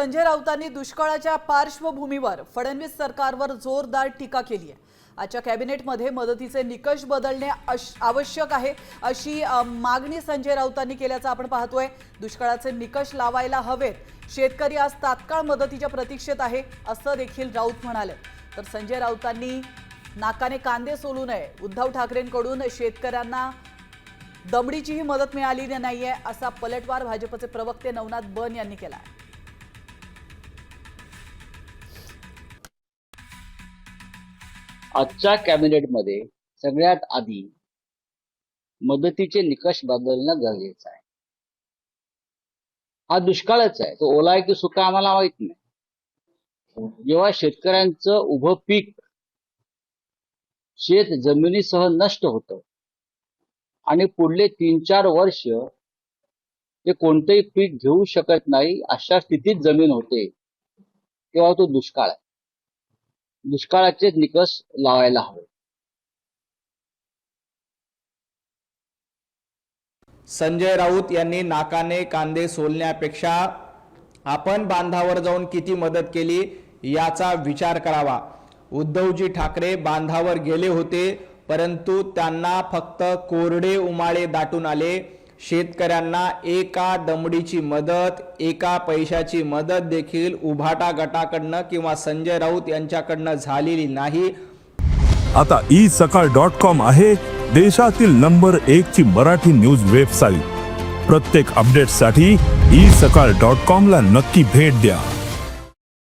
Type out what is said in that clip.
संजय राऊतांनी दुष्काळाच्या पार्श्वभूमीवर फडणवीस सरकारवर जोरदार टीका केली आहे। आजच्या कॅबिनेटमध्ये मदतीचे निकष बदलणे आवश्यक आहे अशी मागणी संजय राऊतांनी केल्याचं आपण पाहतोय। दुष्काळाचे निकष लावायला हवेत, शेतकरी आज तात्काळ मदतीच्या प्रतीक्षेत आहे असं देखील राऊत म्हणाले। तर संजय राऊतांनी नाकाने कांदे सोलू नये, उद्धव ठाकरेंकडून शेतकऱ्यांना दमडीचीही मदत मिळाली नाहीये असा पलटवार भाजपचे प्रवक्ते नवनाथ बन यांनी केला आहे। आजच्या कॅबिनेटमध्ये सगळ्यात आधी मदतीचे निकष बदलणं गरजेचं आहे। हा दुष्काळच आहे, तो ओला आहे की सुका आम्हाला माहित नाही। जेव्हा शेतकऱ्यांचं उभं पीक शेत जमिनीसह नष्ट होतं आणि पुढले 3-4 वर्ष ते कोणतेही पीक घेऊ शकत नाही अशा स्थितीत जमीन होते, तेव्हा तो दुष्काळ आहे। दुष्काळाचे निकष लावायला हवे। संजय राऊत यांनी नाकाने कांदे सोलण्यापेक्षा आपण बांधावर जाऊन किती मदत केली याचा विचार करावा। उद्धवजी ठाकरे बांधावर गेले होते, परंतु त्यांना फक्त कोरडे उमाळे दाटून आले। शेतकऱ्यांना एका दमडीची मदत, एका पैशाची मदत देखील उभाटा गटाकडनं किंवा संजय राऊत यांच्याकडनं झालेली नाही। आता isakal.com आहे देशातील नंबर 1 ची मराठी न्यूज वेबसाईट। प्रत्येक अपडेटसाठी isakal.com ला नक्की भेट द्या।